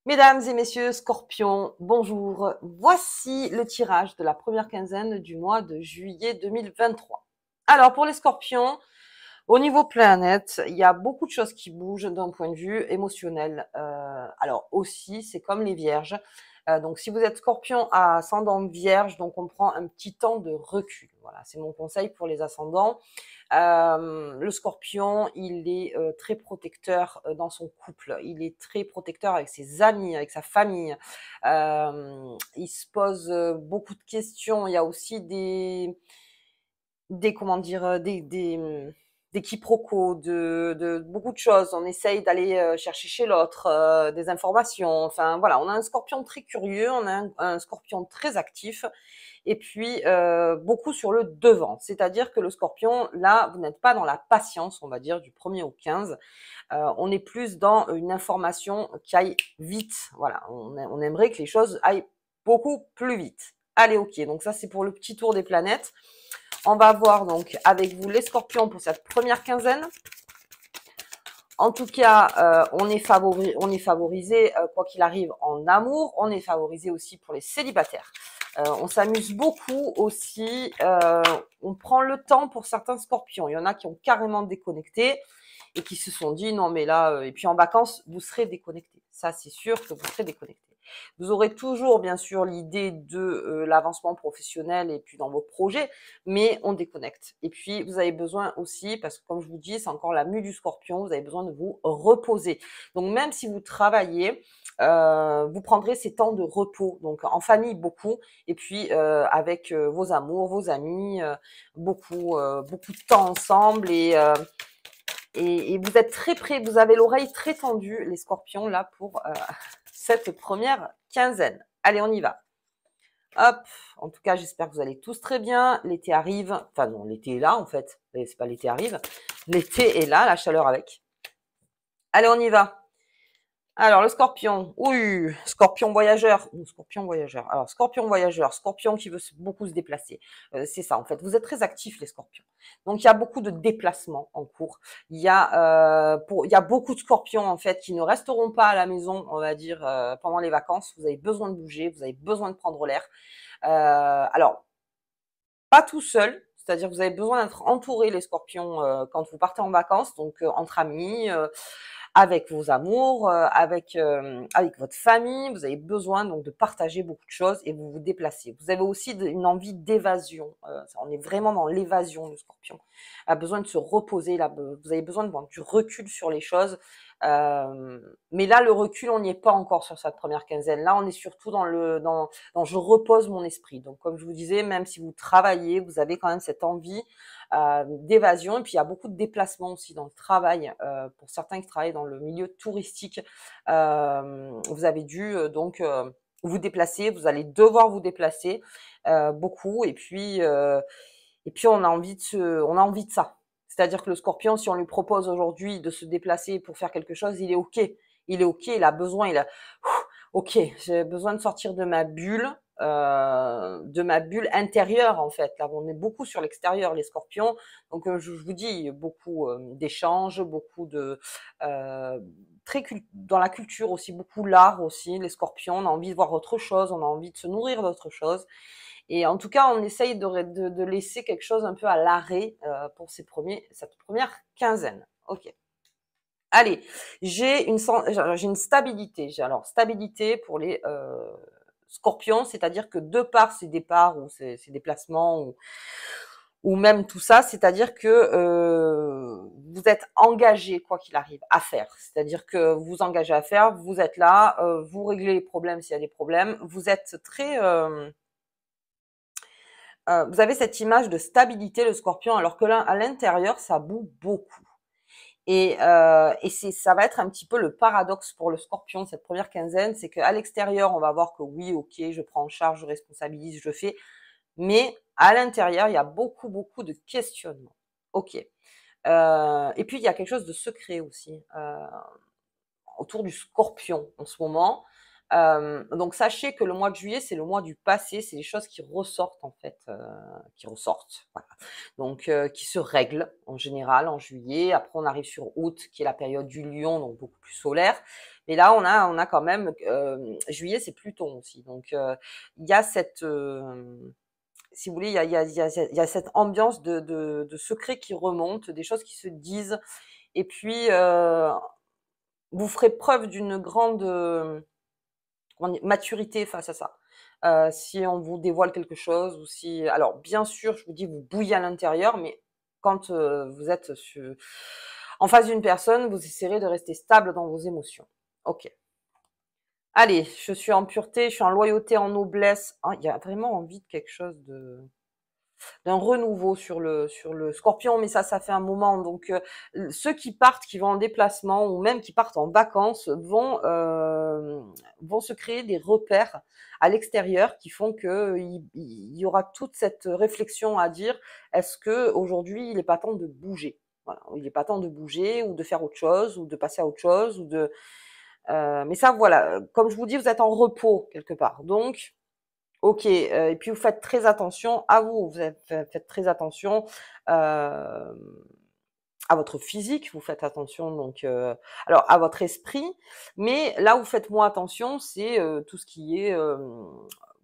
Mesdames et messieurs, Scorpion, bonjour. Voici le tirage de la première quinzaine du mois de juillet 2023. Alors, pour les Scorpions, au niveau planète, il y a beaucoup de choses qui bougent d'un point de vue émotionnel. Alors aussi, c'est comme les Vierges. Donc, si vous êtes Scorpion à ascendant Vierge, donc on prend un petit temps de recul. Voilà, c'est mon conseil pour les ascendants. Le Scorpion, il est très protecteur dans son couple. Il est très protecteur avec ses amis, avec sa famille. Il se pose beaucoup de questions. Il y a aussi des comment dire, des quiproquos, de beaucoup de choses. On essaye d'aller chercher chez l'autre des informations. Enfin voilà, on a un Scorpion très curieux, on a un Scorpion très actif, et puis beaucoup sur le devant. C'est-à-dire que le Scorpion, là, vous n'êtes pas dans la patience, on va dire, du 1er au 15. On est plus dans une information qui aille vite. Voilà, on aimerait que les choses aillent beaucoup plus vite. Allez, ok. Donc ça, c'est pour le petit tour des planètes. On va voir donc avec vous les Scorpions pour cette première quinzaine. En tout cas, on est favorisé quoi qu'il arrive en amour. On est favorisé aussi pour les célibataires. On s'amuse beaucoup aussi. On prend le temps pour certains Scorpions. Il y en a qui ont carrément déconnecté et qui se sont dit non mais là, et puis en vacances, vous serez déconnecté. Ça, c'est sûr que vous serez déconnecté. Vous aurez toujours, bien sûr, l'idée de l'avancement professionnel et puis dans vos projets, mais on déconnecte. Et puis, vous avez besoin aussi, parce que comme je vous dis, c'est encore la mue du Scorpion, vous avez besoin de vous reposer. Donc, même si vous travaillez, vous prendrez ces temps de repos, donc en famille beaucoup, et puis avec vos amours, vos amis, beaucoup de temps ensemble, et vous êtes très prêts, vous avez l'oreille très tendue, les Scorpions, là, pour cette première quinzaine. Allez, on y va. Hop, en tout cas, j'espère que vous allez tous très bien. L'été arrive, enfin non, l'été est là en fait. C'est pas l'été arrive, l'été est là, la chaleur avec. Allez, on y va. Alors, le Scorpion, oui, Scorpion voyageur, ou Scorpion voyageur. Alors, Scorpion voyageur, Scorpion qui veut beaucoup se déplacer. C'est ça, en fait. Vous êtes très actifs, les Scorpions. Donc, il y a beaucoup de déplacements en cours. Il y a beaucoup de Scorpions, en fait, qui ne resteront pas à la maison, on va dire, pendant les vacances. Vous avez besoin de bouger, vous avez besoin de prendre l'air. Alors, pas tout seul, c'est-à-dire que vous avez besoin d'être entouré, les Scorpions, quand vous partez en vacances, donc entre amis, avec vos amours, avec votre famille. Vous avez besoin donc de partager beaucoup de choses et vous vous déplacez. Vous avez aussi une envie d'évasion. On est vraiment dans l'évasion, le Scorpion. A besoin de se reposer. Là, vous avez besoin de prendre du recul sur les choses. Mais là, le recul, on n'y est pas encore sur cette première quinzaine. Là, on est surtout dans je repose mon esprit. Donc, comme je vous disais, même si vous travaillez, vous avez quand même cette envie d'évasion. Et puis, il y a beaucoup de déplacements aussi dans le travail. Pour certains qui travaillent dans le milieu touristique, vous avez dû vous déplacer. Vous allez devoir vous déplacer beaucoup. Et puis, on a envie de ça. C'est-à-dire que le Scorpion, si on lui propose aujourd'hui de se déplacer pour faire quelque chose, il est OK. Il est OK, il a besoin, OK, j'ai besoin de sortir de ma bulle intérieure en fait. Là, on est beaucoup sur l'extérieur, les Scorpions. Donc, je vous dis, beaucoup d'échanges, beaucoup de dans la culture aussi, beaucoup l'art aussi. Les Scorpions, on a envie de voir autre chose, on a envie de se nourrir d'autre chose. Et en tout cas, on essaye de laisser quelque chose un peu à l'arrêt pour cette première quinzaine. Ok. Allez, j'ai une stabilité. Alors, stabilité pour les Scorpions, c'est-à-dire que de par ces départs ou ces déplacements ou même tout ça, c'est-à-dire que vous êtes engagé, quoi qu'il arrive, à faire. C'est-à-dire que vous vous engagez à faire, vous êtes là, vous réglez les problèmes s'il y a des problèmes. Vous êtes très... vous avez cette image de stabilité, le Scorpion, alors que là, à l'intérieur, ça boue beaucoup. Et ça va être un petit peu le paradoxe pour le Scorpion cette première quinzaine, c'est qu'à l'extérieur, on va voir que oui, ok, je prends en charge, je responsabilise, je fais, mais à l'intérieur, il y a beaucoup de questionnements. Ok. Et puis il y a quelque chose de secret aussi autour du Scorpion en ce moment. Donc sachez que le mois de juillet, c'est le mois du passé, c'est les choses qui ressortent en fait, qui ressortent, voilà. Donc qui se règlent en général en juillet. Après on arrive sur août, qui est la période du lion, donc beaucoup plus solaire. Mais là on a quand même juillet, c'est Pluton aussi. Donc il y a cette si vous voulez, il y a cette ambiance de secrets qui remontent, des choses qui se disent, et puis vous ferez preuve d'une grande maturité face à ça. Si on vous dévoile quelque chose, ou si, alors bien sûr, je vous dis, vous bouillez à l'intérieur, mais quand vous êtes en face d'une personne, vous essaierez de rester stable dans vos émotions. Ok. Allez, je suis en pureté, je suis en loyauté, en noblesse. Ah, il y a vraiment envie de quelque chose d'un renouveau sur le scorpion, mais ça fait un moment. Donc ceux qui partent, qui vont en déplacement, ou même qui partent en vacances, vont se créer des repères à l'extérieur qui font que il y aura toute cette réflexion à dire, est-ce que aujourd'hui il n'est pas temps de bouger? Voilà, il n'est pas temps de bouger, ou de faire autre chose, ou de passer à autre chose, ou de mais ça, voilà, comme je vous dis, vous êtes en repos quelque part. Donc OK, et puis vous faites très attention à vous. Faites très attention, hem, à votre physique, vous faites attention donc, alors à votre esprit, mais là où vous faites moins attention, c'est, tout ce qui est,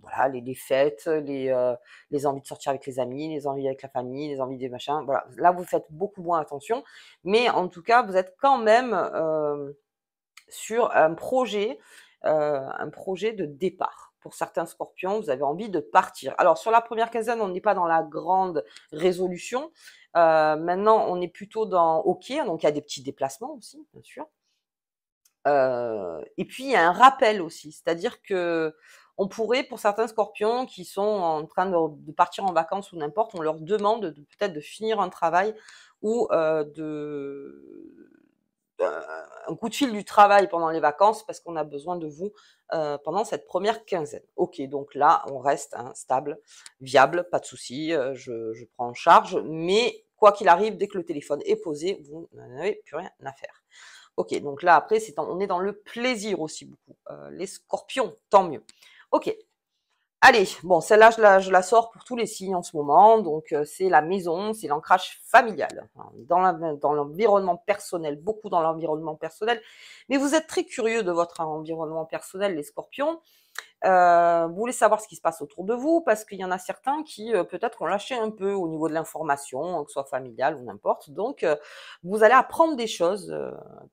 voilà, les fêtes, les envies de sortir avec les amis, les envies avec la famille, les envies des machins, voilà. Là, vous faites beaucoup moins attention, mais en tout cas, vous êtes quand même, sur un projet de départ. Pour certains scorpions, vous avez envie de partir. Alors, sur la première quinzaine, on n'est pas dans la grande résolution. Maintenant, on est plutôt dans OK, donc il y a des petits déplacements aussi, bien sûr. Et puis, il y a un rappel aussi, c'est-à-dire que on pourrait, pour certains scorpions qui sont en train de partir en vacances ou n'importe, on leur demande peut-être de finir un travail, ou un coup de fil du travail pendant les vacances, parce qu'on a besoin de vous pendant cette première quinzaine. Ok, donc là, on reste stable, viable, pas de souci, je prends en charge, mais quoi qu'il arrive, dès que le téléphone est posé, vous n'avez plus rien à faire. Ok, donc là, après, on est dans le plaisir aussi beaucoup. Les scorpions, tant mieux. Ok, allez, bon, celle-là, je la sors pour tous les signes en ce moment. Donc, c'est la maison, c'est l'ancrage familial. Dans l'environnement personnel, beaucoup dans l'environnement personnel. Mais vous êtes très curieux de votre environnement personnel, les scorpions. Vous voulez savoir ce qui se passe autour de vous, parce qu'il y en a certains qui peut-être ont lâché un peu au niveau de l'information, que ce soit familiale ou n'importe. Donc, vous allez apprendre des choses.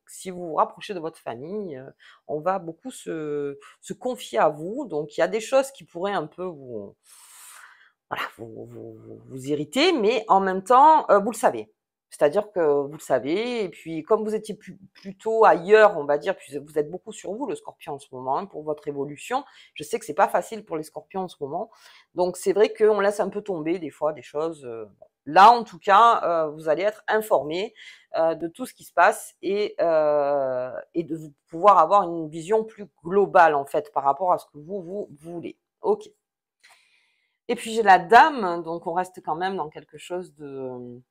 Si vous vous rapprochez de votre famille, on va beaucoup se confier à vous. Donc, il y a des choses qui pourraient un peu voilà, vous irriter, mais en même temps, vous le savez. C'est-à-dire que vous le savez, et puis comme vous étiez plutôt ailleurs, on va dire, puis vous êtes beaucoup sur vous, le scorpion, en ce moment, hein, pour votre évolution. Je sais que c'est pas facile pour les scorpions en ce moment. Donc c'est vrai qu'on laisse un peu tomber des fois des choses. Là, en tout cas, vous allez être informé de tout ce qui se passe, et de pouvoir avoir une vision plus globale, en fait, par rapport à ce que vous voulez. Ok. Et puis j'ai la dame, donc on reste quand même dans quelque chose de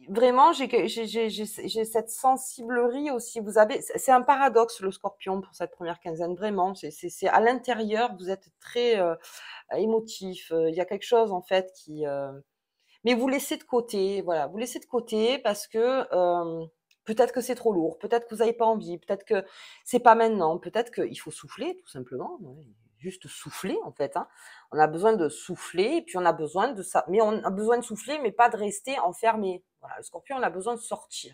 vraiment, j'ai cette sensiblerie aussi. Vous avez, c'est un paradoxe, le scorpion, pour cette première quinzaine, vraiment. C'est à l'intérieur, vous êtes très émotif. Il y a quelque chose, en fait, mais vous laissez de côté, voilà. Vous laissez de côté parce que peut-être que c'est trop lourd, peut-être que vous n'avez pas envie, peut-être que c'est pas maintenant, peut-être qu'il faut souffler, tout simplement. Ouais, juste souffler, en fait, hein. On a besoin de souffler, et puis on a besoin de ça. Mais on a besoin de souffler, mais pas de rester enfermé. Voilà, le scorpion, il a besoin de sortir.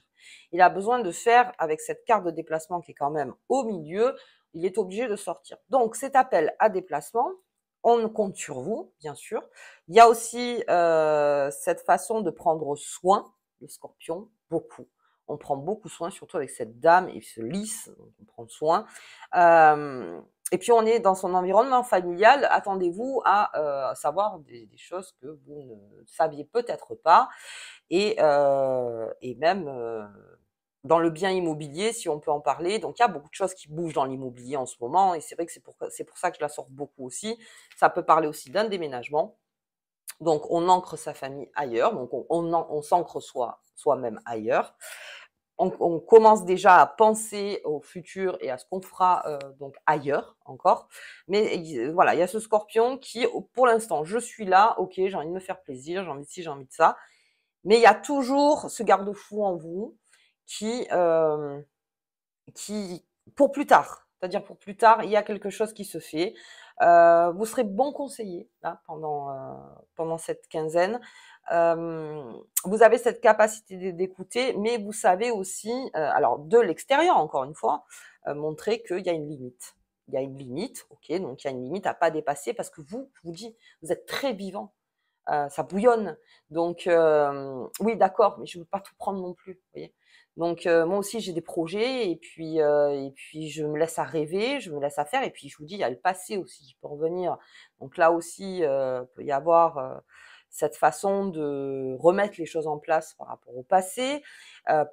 Il a besoin de faire, avec cette carte de déplacement qui est quand même au milieu, il est obligé de sortir. Donc, cet appel à déplacement, on compte sur vous, bien sûr. Il y a aussi cette façon de prendre soin, le scorpion, beaucoup. On prend beaucoup soin, surtout avec cette dame, il se lisse, donc on prend soin. Et puis on est dans son environnement familial, attendez-vous à savoir des choses que vous ne saviez peut-être pas, et même dans le bien immobilier, si on peut en parler. Donc il y a beaucoup de choses qui bougent dans l'immobilier en ce moment, et c'est vrai que c'est pour ça que je la sors beaucoup aussi. Ça peut parler aussi d'un déménagement. Donc on ancre sa famille ailleurs, donc on s'ancre soi-même ailleurs. on commence déjà à penser au futur et à ce qu'on fera donc ailleurs encore. Mais voilà, il y a ce scorpion qui, pour l'instant, je suis là, ok, j'ai envie de me faire plaisir, j'ai envie de ci, j'ai envie de ça. Mais il y a toujours ce garde-fou en vous qui, qui, pour plus tard, c'est-à-dire pour plus tard, il y a quelque chose qui se fait. Vous serez bon conseiller là, pendant cette quinzaine. Vous avez cette capacité d'écouter, mais vous savez aussi, alors de l'extérieur encore une fois, montrer qu'il y a une limite. Il y a une limite, ok, donc il y a une limite à pas dépasser parce que vous, je vous dis, vous êtes très vivant, ça bouillonne. Donc oui, d'accord, mais je veux pas tout prendre non plus, vous voyez. Donc moi aussi j'ai des projets et puis je me laisse à rêver, je me laisse à faire et puis je vous dis il y a le passé aussi qui peut revenir. Donc là aussi peut y avoir cette façon de remettre les choses en place par rapport au passé,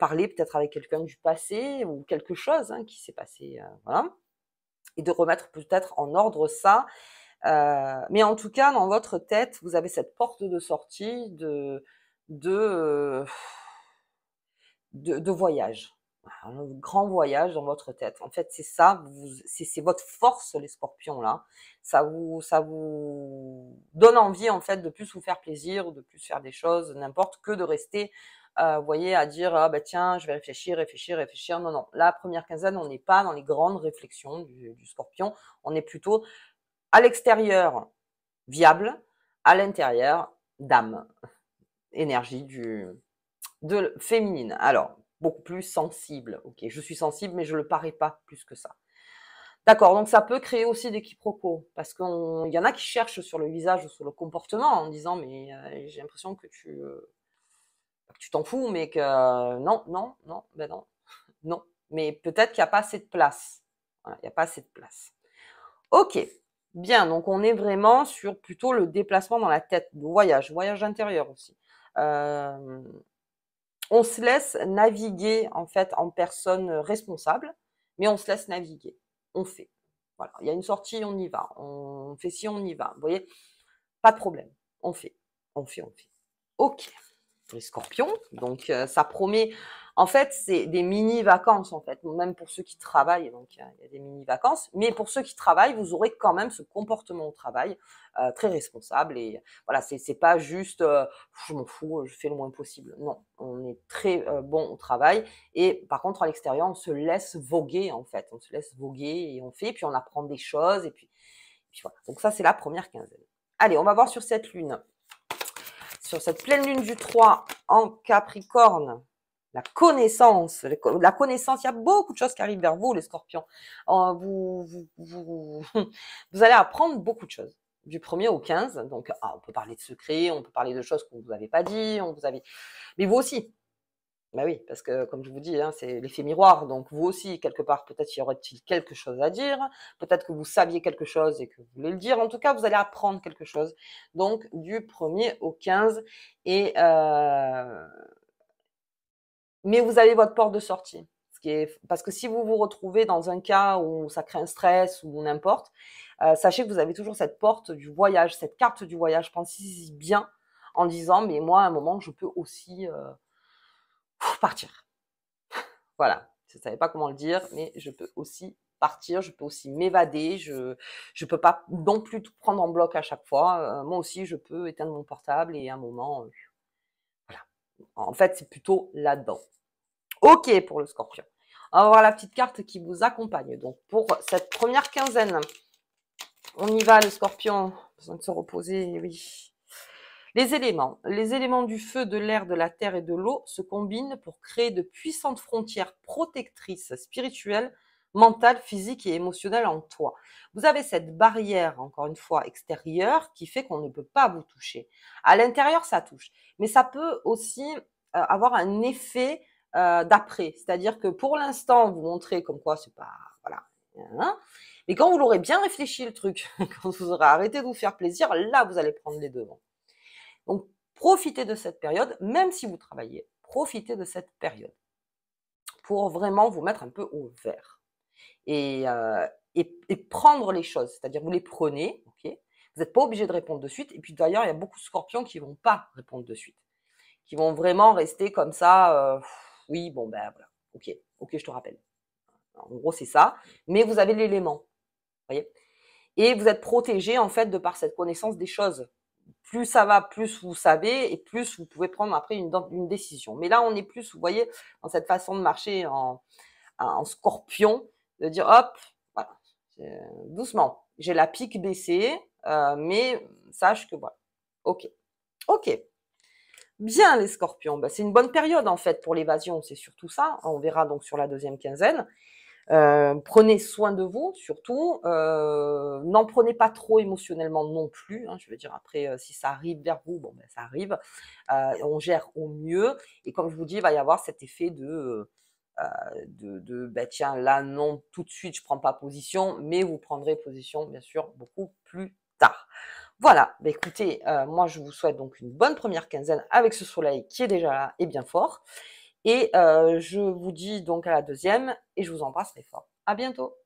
parler peut-être avec quelqu'un du passé ou quelque chose qui s'est passé, voilà, et de remettre peut-être en ordre ça. Mais en tout cas, dans votre tête, vous avez cette porte de sortie de, euh, de voyage. Un grand voyage dans votre tête. En fait, c'est ça, c'est votre force, les scorpions, là. Ça vous donne envie, en fait, de plus vous faire plaisir, de plus faire des choses, n'importe que de rester, vous voyez, à dire, ah bah tiens, je vais réfléchir, réfléchir, réfléchir. Non, non. La première quinzaine, on n'est pas dans les grandes réflexions du scorpion. On est plutôt à l'extérieur, viable, à l'intérieur, dame, énergie de féminine. Alors, beaucoup plus sensible. Ok, je suis sensible, mais je le parais pas plus que ça. D'accord, donc ça peut créer aussi des quiproquos, parce qu'il y en a qui cherchent sur le visage ou sur le comportement en disant, mais j'ai l'impression que tu t'en fous, mais que non, non, non, ben non, non. Mais peut-être qu'il n'y a pas assez de place. Voilà, il n'y a pas assez de place. Ok, bien, donc on est vraiment sur plutôt le déplacement dans la tête, le voyage intérieur aussi. On se laisse naviguer en fait en personne responsable, mais on se laisse naviguer, on fait. Voilà, il y a une sortie, on y va, on fait ci, on y va. Vous voyez, pas de problème, on fait, on fait, on fait. Ok, les scorpions, donc ça promet. En fait, c'est des mini-vacances, en fait, même pour ceux qui travaillent, donc il y a des mini-vacances, mais pour ceux qui travaillent, vous aurez quand même ce comportement au travail très responsable, et voilà, c'est pas juste je m'en fous, je fais le moins possible. Non, on est très bon au travail, et par contre, à l'extérieur, on se laisse voguer, en fait, on se laisse voguer, et on fait, puis on apprend des choses, et puis voilà. Donc ça, c'est la première quinzaine. Allez, on va voir sur cette lune. Sur cette pleine lune du 3 en Capricorne, la connaissance, il y a beaucoup de choses qui arrivent vers vous, les scorpions. Vous allez apprendre beaucoup de choses, du 1er au 15. Donc, on peut parler de secrets, on peut parler de choses qu'on ne vous avait pas dit, mais vous aussi. Bah oui, parce que comme je vous dis, c'est l'effet miroir. Donc vous aussi, quelque part, peut-être y aurait-il quelque chose à dire. Peut-être que vous saviez quelque chose et que vous voulez le dire. En tout cas, vous allez apprendre quelque chose. Donc du 1er au 15. Et mais vous avez votre porte de sortie. Parce que si vous vous retrouvez dans un cas où ça crée un stress ou n'importe, sachez que vous avez toujours cette porte du voyage, cette carte du voyage. Pensez-y bien en disant, mais moi, à un moment, je peux aussi partir. Voilà, je ne savais pas comment le dire, mais je peux aussi partir, je peux aussi m'évader, je peux pas non plus tout prendre en bloc à chaque fois. Moi aussi, je peux éteindre mon portable et à un moment, voilà. En fait, c'est plutôt là-dedans. Ok pour le scorpion. On va voir la petite carte qui vous accompagne. Donc pour cette première quinzaine, on y va le scorpion, besoin de se reposer, oui. Les éléments du feu, de l'air, de la terre et de l'eau se combinent pour créer de puissantes frontières protectrices spirituelles, mentales, physiques et émotionnelles en toi. Vous avez cette barrière, encore une fois, extérieure qui fait qu'on ne peut pas vous toucher. À l'intérieur, ça touche. Mais ça peut aussi avoir un effet d'après. C'est-à-dire que pour l'instant, vous montrez comme quoi c'est pas... Voilà. Hein, mais quand vous l'aurez bien réfléchi le truc, quand vous aurez arrêté de vous faire plaisir, là, vous allez prendre les devants. Donc, profitez de cette période, même si vous travaillez, profitez de cette période pour vraiment vous mettre un peu au vert et, et prendre les choses, c'est-à-dire vous les prenez, ok. Vous n'êtes pas obligé de répondre de suite. Et puis d'ailleurs, il y a beaucoup de scorpions qui vont pas répondre de suite, qui vont vraiment rester comme ça. Oui, bon ben voilà. Ok, ok, je te rappelle. En gros, c'est ça. Mais vous avez l'élément, voyez. Et vous êtes protégé, en fait, de par cette connaissance des choses. Plus ça va, plus vous savez, et plus vous pouvez prendre après une décision. Mais là, on est plus, vous voyez, dans cette façon de marcher en scorpion, de dire, hop, voilà, doucement. J'ai la pique baissée, mais sache que voilà. Ok, ok. Bien les scorpions, bah, c'est une bonne période en fait pour l'évasion, c'est surtout ça. On verra donc sur la deuxième quinzaine. Prenez soin de vous surtout. N'en prenez pas trop émotionnellement non plus. Hein, je veux dire après, si ça arrive vers vous, bon ben ça arrive. On gère au mieux. Et comme je vous dis, il va y avoir cet effet ben tiens là non tout de suite je prends pas position, mais vous prendrez position bien sûr beaucoup plus tard. Voilà, bah écoutez, moi je vous souhaite donc une bonne première quinzaine avec ce soleil qui est déjà là et bien fort. Et je vous dis donc à la deuxième et je vous embrasse très fort. À bientôt.